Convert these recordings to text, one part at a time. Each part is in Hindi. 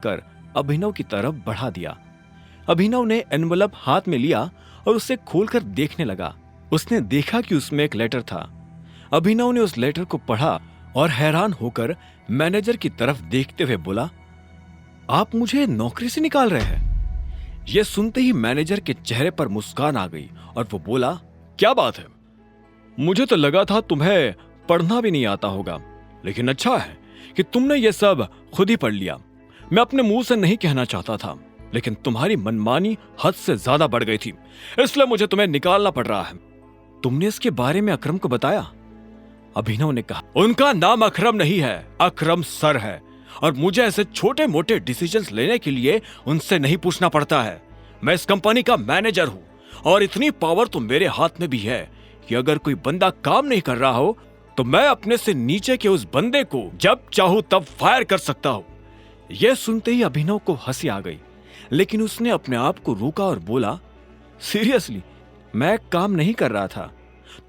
कर अभिनव की तरफ बढ़ा दिया। अभिनव ने एनवलप हाथ में लिया और उसे खोलकर देखने लगा। उसने देखा कि उसमें एक लेटर था। अभिनव ने उस लेटर को पढ़ा और हैरान होकर मैनेजर की तरफ देखते हुए बोला, आप मुझे नौकरी से निकाल रहे हैं? यह सुनते ही मैनेजर के चेहरे पर मुस्कान आ गई और वो बोला, क्या बात है, मुझे तो लगा था तुम्हें पढ़ना भी नहीं आता होगा, लेकिन अच्छा है कि तुमने ये सब खुद ही पढ़ लिया। मैं अपने मुंह से नहीं कहना चाहता था, लेकिन तुम्हारी मनमानी हद से ज्यादा बढ़ गई थी, इसलिए मुझे तुम्हें निकालना पड़ रहा है। तुमने इसके बारे में अकरम को बताया? अभिनव ने कहा, उनका नाम अकरम नहीं है, अकरम सर है, और मुझे ऐसे छोटे मोटे डिसीजंस लेने के लिए उनसे नहीं पूछना पड़ता है। मैं इस कंपनी का मैनेजर हूं और इतनी पावर तो मेरे हाथ में भी है कि अगर कोई बंदा काम नहीं कर रहा हो तो मैं अपने से नीचे के उस बंदे को जब चाहूं तब फायर कर सकता हूं। यह सुनते ही अभिनव को हंसी आ गई, लेकिन उसने अपने आप को रोका और बोला, सीरियसली मैं काम नहीं कर रहा था।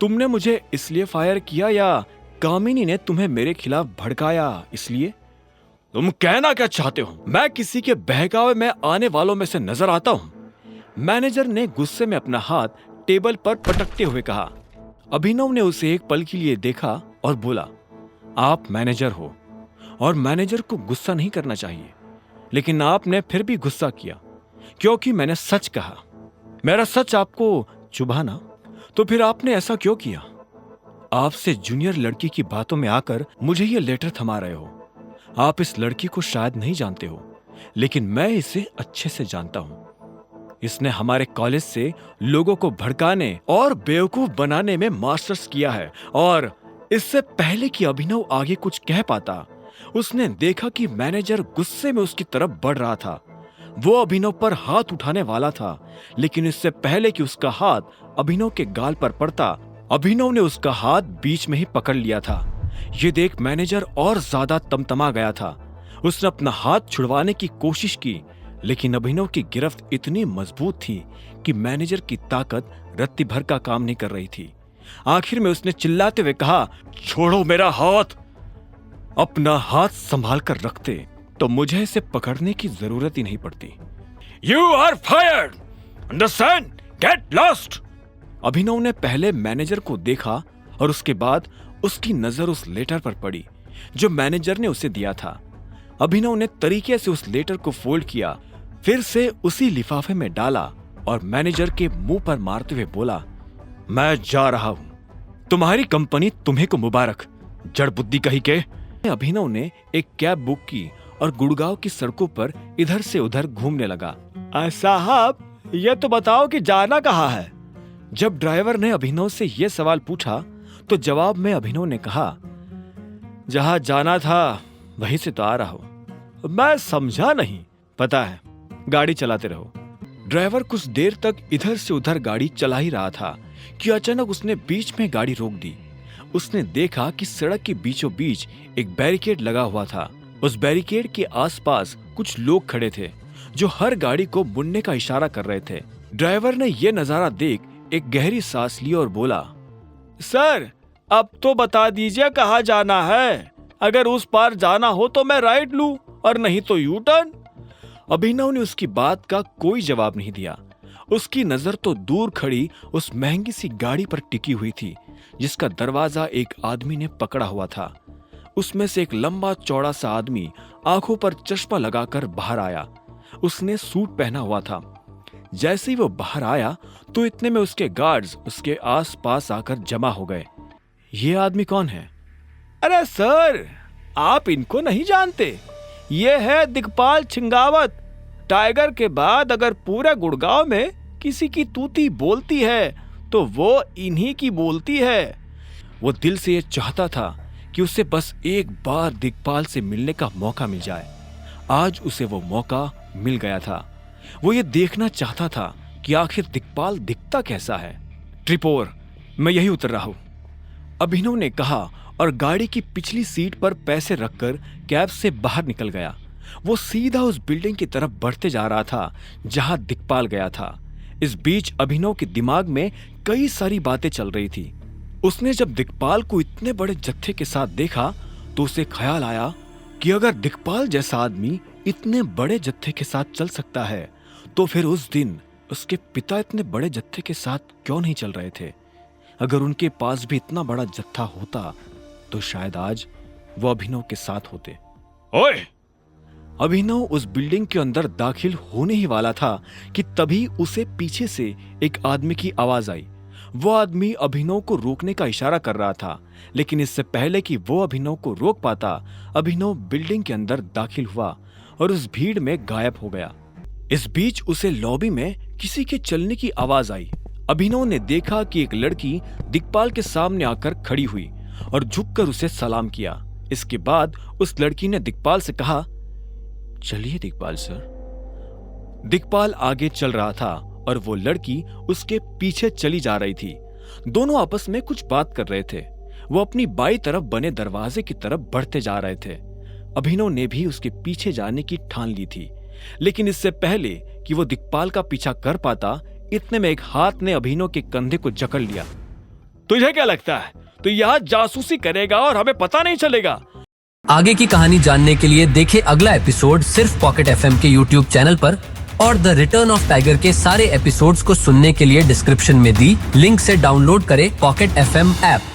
तुमने मुझे इसलिए फायर किया या कामिनी ने तुम्हें मेरे खिलाफ भड़काया इसलिए? तुम कहना क्या चाहते हो? मैं किसी के बहकावे में आने वालों में से नजर आता हूं? मैनेजर ने गुस्से में अपना हाथ टेबल पर पटकते हुए कहा। अभिनव ने उसे एक पल के लिए देखा और बोला, आप मैनेजर हो और मैनेजर को गुस्सा नहीं करना चाहिए, लेकिन आपने फिर भी गुस्सा किया क्योंकि मैंने सच कहा। मेरा सच आपको चुभा ना, तो फिर आपने ऐसा क्यों किया? आपसे जूनियर लड़की की बातों में आकर मुझे ये लेटर थमा रहे हो। आप इस लड़की को शायद नहीं जानते हो, लेकिन मैं इसे अच्छे से जानता हूं। इसने हमारे कॉलेज से लोगों को भड़काने और बेवकूफ बनाने में मास्टर्स किया है, और इससे पहले कि अभिनव आगे कुछ कह पाता, उसने देखा कि मैनेजर गुस्से में उसकी तरफ बढ़ रहा था। वो अभिनव पर हाथ उठाने वाला था, लेकिन इससे पहले कि उसका हाथ अभिनव के गाल पर पड़ता, अभिनव ने उसका हाथ बीच में ही पकड़ लिया था। ये देख मैनेजर और ज्यादा तमतमा गया था। उसने अपना हाथ छुड़वाने की कोशिश की, लेकिन अभिनव की गिरफ्त इतनी मजबूत थी कि मैनेजर की ताकत रत्ती भर का काम नहीं कर रही थी। आखिर में उसने चिल्लाते हुए कहा, छोड़ो मेरा हाथ। अपना हाथ संभाल कर रखते तो मुझे इसे पकड़ने की जरूरत ही नहीं पड़ती। You are fired, understand, get lost. Abhinav ने पहले मैनेजर को देखा और उसके बाद उसकी नजर उस लेटर पर पड़ी जो मैनेजर ने उसे दिया था। अभिनव ने तरीके से उस लेटर को फोल्ड किया, फिर से उसी लिफाफे में डाला और मैनेजर के मुंह पर मारते हुए बोला, मैं जा रहा हूं, तुम्हारी कंपनी तुम्हें को मुबारक, जड़ बुद्धि कही के। अभिनव ने एक कैब बुक की और गुड़गांव की सड़कों पर इधर से उधर घूमने लगा। साहब, ये तो बताओ कि जाना कहाँ है? जब ड्राइवर ने अभिनव से यह सवाल पूछा तो जवाब में अभिनव ने कहा, जहां जाना था वहीं से तो आ रहा हूं। मैं समझा नहीं। पता है, गाड़ी चलाते रहो। ड्राइवर कुछ देर तक इधर से उधर गाड़ी चला ही रहा था कि अचानक उसने बीच में गाड़ी रोक दी। उसने देखा कि सड़क के बीचों बीच एक बैरिकेड लगा हुआ था। उस बैरिकेड के आसपास कुछ लोग खड़े थे जो हर गाड़ी को मुड़ने का इशारा कर रहे थे। ड्राइवर ने यह नजारा देख एक गहरी सांस ली और बोला, सर, अब तो बता दीजिए कहाँ जाना है। अगर उस पार जाना हो तो मैं राइट लूं और नहीं तो यू टर्न। अभिनव ने उसकी बात का कोई जवाब नहीं दिया। उसकी नजर तो दूर खड़ी उस महंगी सी गाड़ी पर टिकी हुई थी जिसका दरवाजा एक आदमी ने पकड़ा हुआ था। उसमें से एक लंबा चौड़ा सा आदमी आंखों पर चश्मा लगाकर बाहर आया। उसने सूट पहना हुआ था। जैसे ही वो बाहर आया तो इतने में उसके गार्ड्स उसके आसपास आकर जमा हो गए। ये आदमी कौन है? अरे सर, आप इनको नहीं जानते? ये है दिग्पाल छिंगावत। टाइगर के बाद अगर पूरे गुड़गांव में किसी की तूती बोलती है तो वो इन्हीं की बोलती है। वो दिल से ये चाहता था कि उसे बस एक बार दिग्पाल से मिलने का मौका मिल जाए। आज उसे वो मौका मिल गया था। वो ये देखना चाहता था कि आखिर दिग्पाल दिखता कैसा है। ट्रिपोर, मैं यही उतर रहा हूं, अभिनव ने कहा और गाड़ी की पिछली सीट पर पैसे रखकर कैब से बाहर निकल गया। वो सीधा उस बिल्डिंग की तरफ बढ़ते जा रहा था जहां दिग्पाल गया था। इस बीच अभिनव के दिमाग में कई सारी बातें चल रही थी। उसने जब दिग्पाल को इतने बड़े जत्थे के साथ देखा तो उसे ख्याल आया कि अगर दिग्पाल जैसा आदमी इतने बड़े जत्थे के साथ चल सकता है तो फिर उस दिन उसके पिता इतने बड़े जत्थे के साथ क्यों नहीं चल रहे थे? अगर उनके पास भी इतना बड़ा जत्था होता तो शायद आज वो अभिनव के साथ होते। ओए! अभिनव उस बिल्डिंग के अंदर दाखिल होने ही वाला था कि तभी उसे पीछे से एक आदमी की आवाज आई। वो आदमी अभिनव को रोकने का इशारा कर रहा था, लेकिन इससे पहले कि वो अभिनव को रोक पाता, अभिनव बिल्डिंग के अंदर दाखिल हुआ और उस भीड़ में गायब हो गया। इस बीच उसे लॉबी में किसी के चलने की आवाज आई। अभिनव ने देखा कि एक लड़की दिक्पाल के सामने आकर खड़ी हुई और झुककर उसे सलाम किया। इसके बाद उस लड़की ने दिक्पाल से कहा, चलिए दिक्पाल सर। दिक्पाल आगे चल रहा था और वो लड़की उसके पीछे चली जा रही थी। दोनों आपस में कुछ बात कर रहे थे। वो अपनी बाईं तरफ बने दरवाजे की तरफ बढ़ते जा रहे थे। अभिनव ने भी उसके पीछे जाने की ठान ली थी, लेकिन इससे पहले कि वो दिक्पाल का पीछा कर पाता, इतने में एक हाथ ने अभिनव के कंधे को जकड़ लिया। तुझे क्या लगता है तो यहाँ जासूसी करेगा और हमें पता नहीं चलेगा? आगे की कहानी जानने के लिए देखें अगला एपिसोड सिर्फ पॉकेट एफएम के यूट्यूब चैनल पर, और द रिटर्न ऑफ टाइगर के सारे एपिसोड्स को सुनने के लिए डिस्क्रिप्शन में दी लिंक से डाउनलोड करें पॉकेट एफएम ऐप।